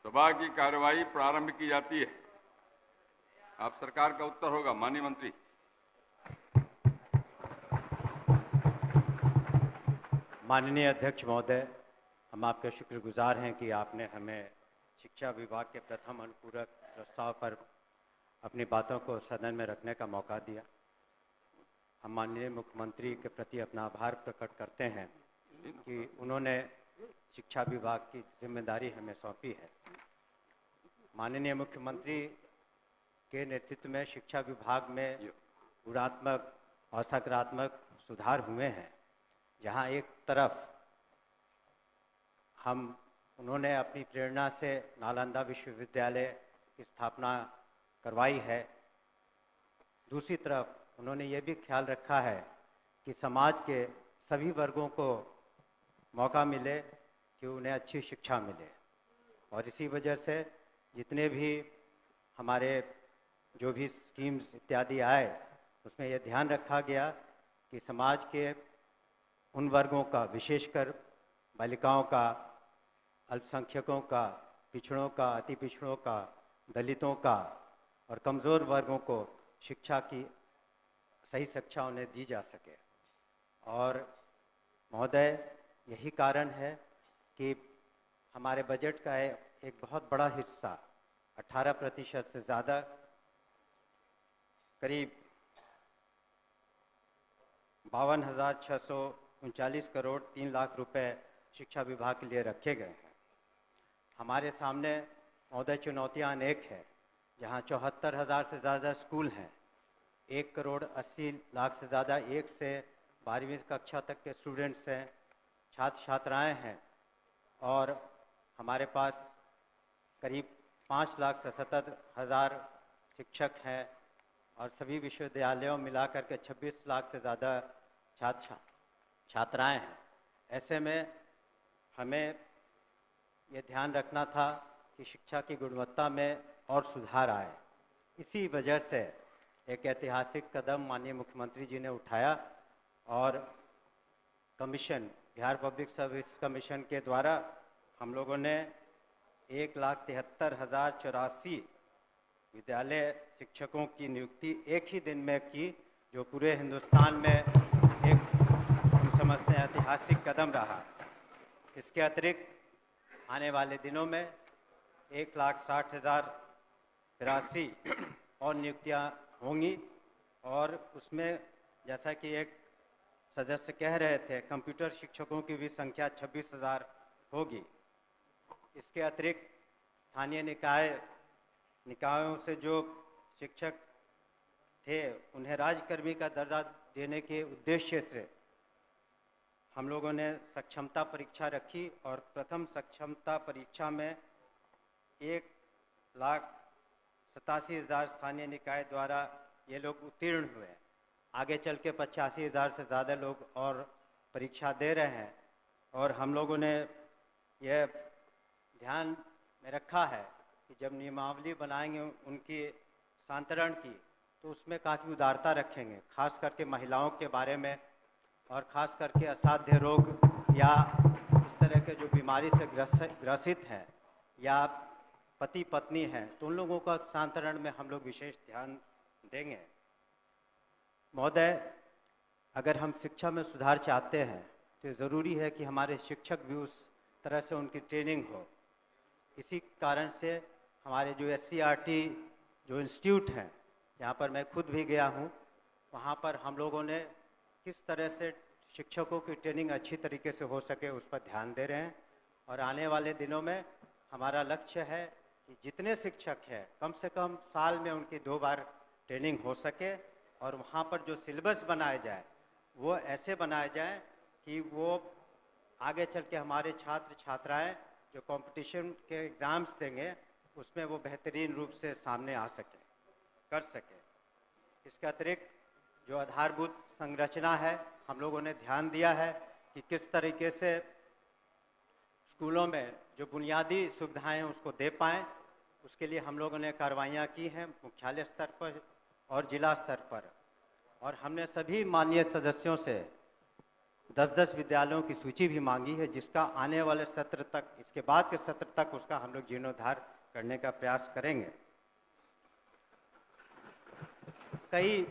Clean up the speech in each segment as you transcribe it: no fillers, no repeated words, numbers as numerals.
सभा की कार्यवाही प्रारंभ की जाती है। आप सरकार का उत्तर होगा माननीय मंत्री। माननीय अध्यक्ष महोदय, हम आपके शुक्रगुजार हैं कि आपने हमें शिक्षा विभाग के प्रथम अनुपूरक प्रस्ताव पर अपनी बातों को सदन में रखने का मौका दिया। हम माननीय मुख्यमंत्री के प्रति अपना आभार प्रकट करते हैं कि उन्होंने शिक्षा विभाग की जिम्मेदारी हमें सौंपी है। माननीय मुख्यमंत्री के नेतृत्व में शिक्षा विभाग में गुणात्मक और सकारात्मक सुधार हुए हैं। जहां एक तरफ उन्होंने अपनी प्रेरणा से नालंदा विश्वविद्यालय की स्थापना करवाई है, दूसरी तरफ उन्होंने ये भी ख्याल रखा है कि समाज के सभी वर्गों को मौका मिले कि उन्हें अच्छी शिक्षा मिले। और इसी वजह से जितने भी हमारे जो भी स्कीम्स इत्यादि आए, उसमें यह ध्यान रखा गया कि समाज के उन वर्गों का, विशेषकर बालिकाओं का, अल्पसंख्यकों का, पिछड़ों का, अति पिछड़ों का, दलितों का और कमज़ोर वर्गों को शिक्षा की सही शिक्षा उन्हें दी जा सके। और महोदय, यही कारण है कि हमारे बजट का एक बहुत बड़ा हिस्सा 18% से ज़्यादा, करीब 52,639 करोड़ 3 लाख रुपए शिक्षा विभाग के लिए रखे गए हैं। हमारे सामने महोदय चुनौतियां अनेक है, जहां 74,000 से ज़्यादा स्कूल हैं, 1 करोड़ 80 लाख से ज़्यादा 1 से 12वीं कक्षा तक के स्टूडेंट्स हैं, छात्र छात्राएं हैं, और हमारे पास करीब 5,77,000 शिक्षक हैं, और सभी विश्वविद्यालयों मिलाकर के 26 लाख से ज़्यादा छात्र छात्राएं हैं। ऐसे में हमें ये ध्यान रखना था कि शिक्षा की गुणवत्ता में और सुधार आए। इसी वजह से एक ऐतिहासिक कदम माननीय मुख्यमंत्री जी ने उठाया और commission, Bihar public service commission के द्वारा हम लोगों ने 1,73,084 विद्यालय शिक्षकों की नियुक्ति एक ही दिन में की, जो पूरे हिंदुस्तान में एक हम समझते हैं ऐतिहासिक कदम रहा। इसके अतिरिक्त आने वाले दिनों में 1,60,083 और नियुक्तियां होंगी, और उसमें जैसा कि एक सदस्य कह रहे थे, कंप्यूटर शिक्षकों की भी संख्या 26,000 होगी। इसके अतिरिक्त स्थानीय निकायों से जो शिक्षक थे, उन्हें राज्यकर्मी का दर्जा देने के उद्देश्य से हम लोगों ने सक्षमता परीक्षा रखी, और प्रथम सक्षमता परीक्षा में 1,87,000 स्थानीय निकाय द्वारा ये लोग उत्तीर्ण हुए। आगे चल के 85,000 से ज़्यादा लोग और परीक्षा दे रहे हैं, और हम लोगों ने यह ध्यान में रखा है कि जब नियमावली बनाएंगे उनकी सांतरण की, तो उसमें काफ़ी उदारता रखेंगे, खास करके महिलाओं के बारे में, और ख़ास करके असाध्य रोग या इस तरह के जो बीमारी से ग्रसित हैं या पति पत्नी हैं, तो उन लोगों का सांतरण में हम लोग विशेष ध्यान देंगे। महोदय, अगर हम शिक्षा में सुधार चाहते हैं तो ज़रूरी है कि हमारे शिक्षक भी उस तरह से उनकी ट्रेनिंग हो। इसी कारण से हमारे जो SCERT जो इंस्टीट्यूट हैं, यहाँ पर मैं खुद भी गया हूँ, वहाँ पर हम लोगों ने किस तरह से शिक्षकों की ट्रेनिंग अच्छी तरीके से हो सके उस पर ध्यान दे रहे हैं। और आने वाले दिनों में हमारा लक्ष्य है कि जितने शिक्षक हैं, कम से कम साल में उनकी 2 बार ट्रेनिंग हो सके, और वहाँ पर जो सिलेबस बनाए जाए वो ऐसे बनाए जाए कि वो आगे चल के हमारे छात्र छात्राएँ जो कंपटीशन के एग्ज़ाम्स देंगे उसमें वो बेहतरीन रूप से सामने आ सके, कर सके। इसके अतिरिक्त जो आधारभूत संरचना है, हम लोगों ने ध्यान दिया है कि किस तरीके से स्कूलों में जो बुनियादी सुविधाएं हैं उसको दे पाएँ। उसके लिए हम लोगों ने कार्रवाइयाँ की हैं मुख्यालय स्तर पर और जिला स्तर पर, और हमने सभी माननीय सदस्यों से 10-10 विद्यालयों की सूची भी मांगी है, जिसका आने वाले सत्र तक, इसके बाद के सत्र तक उसका हम लोग जीर्णोद्धार करने का प्रयास करेंगे। कई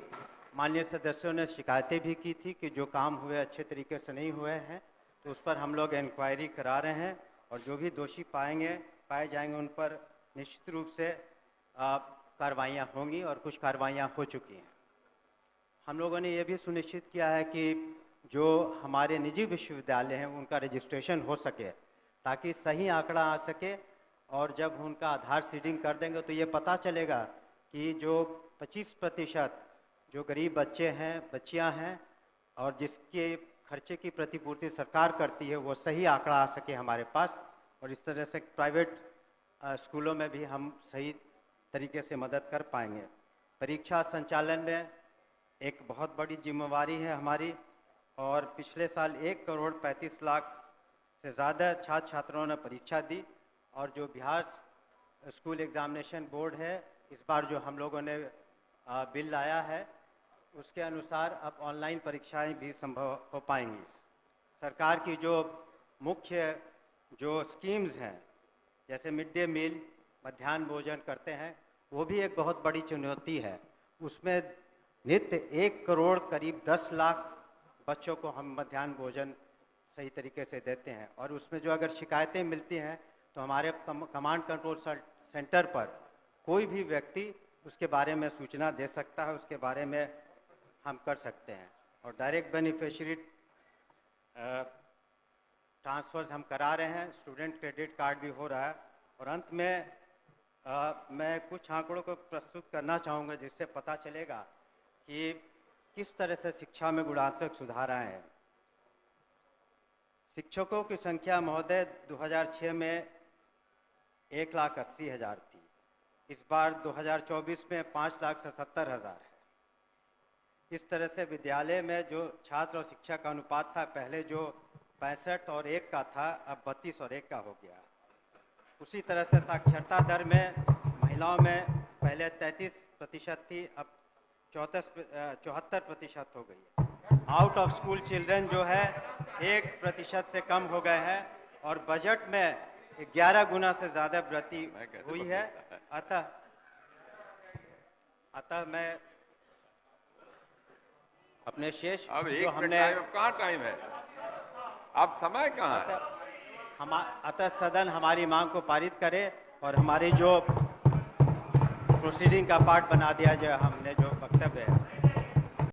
माननीय सदस्यों ने शिकायतें भी की थी कि जो काम हुए अच्छे तरीके से नहीं हुए हैं, तो उस पर हम लोग इंक्वायरी करा रहे हैं और जो भी दोषी पाए जाएंगे उन पर निश्चित रूप से कार्रवाइयाँ होंगी और कुछ कार्रवाइयाँ हो चुकी हैं। हम लोगों ने ये भी सुनिश्चित किया है कि जो हमारे निजी विश्वविद्यालय हैं उनका रजिस्ट्रेशन हो सके, ताकि सही आंकड़ा आ सके, और जब उनका आधार सीडिंग कर देंगे तो ये पता चलेगा कि जो 25% जो गरीब बच्चे हैं, बच्चियां हैं, और जिसके खर्चे की प्रतिपूर्ति सरकार करती है, वो सही आंकड़ा आ सके हमारे पास, और इस तरह से प्राइवेट स्कूलों में भी हम सही तरीके से मदद कर पाएंगे। परीक्षा संचालन में एक बहुत बड़ी जिम्मेवारी है हमारी, और पिछले साल 1,35,00,000 से ज़्यादा छात्र छात्राओं ने परीक्षा दी, और जो बिहार स्कूल एग्जामिनेशन बोर्ड है, इस बार जो हम लोगों ने बिल लाया है, उसके अनुसार अब ऑनलाइन परीक्षाएं भी संभव हो पाएंगी। सरकार की जो मुख्य जो स्कीम्स हैं, जैसे मिड डे मील, मध्याह्न भोजन करते हैं, वो भी एक बहुत बड़ी चुनौती है। उसमें नित्य 1 करोड़ करीब 10 लाख बच्चों को हम मध्याह्न भोजन सही तरीके से देते हैं, और उसमें जो अगर शिकायतें मिलती हैं तो हमारे कमांड कंट्रोल सेंटर पर कोई भी व्यक्ति उसके बारे में सूचना दे सकता है, उसके बारे में हम कर सकते हैं। और डायरेक्ट बेनिफिशियरी ट्रांसफर्स हम करा रहे हैं, स्टूडेंट क्रेडिट कार्ड भी हो रहा है। और अंत में मैं कुछ आंकड़ों को प्रस्तुत करना चाहूँगा, जिससे पता चलेगा कि किस तरह से शिक्षा में गुणात्मक सुधार आए हैं। शिक्षकों की संख्या महोदय 2006 में 1,80,000 थी, इस बार 2024 में 5,77,000 है। इस तरह से विद्यालय में जो छात्र और शिक्षक का अनुपात था, पहले जो 65 और 1 का था, अब 32 और 1 का हो गया। उसी तरह से साक्षरता दर में महिलाओं में पहले 33% थी, अब 74% हो गई है। आउट ऑफ स्कूल चिल्ड्रन जो है 1% से कम हो गए हैं, और बजट में 11 गुना से ज़्यादा वृद्धि हुई है। अतः मैं अपने शेष अब जो हमने कहाँ टाइम है, अब समय कहाँ है? अतः सदन हमारी मांग को पारित करे और हमारी जो प्रोसीडिंग का पार्ट बना दिया, जो हमने जो वक्तव्य है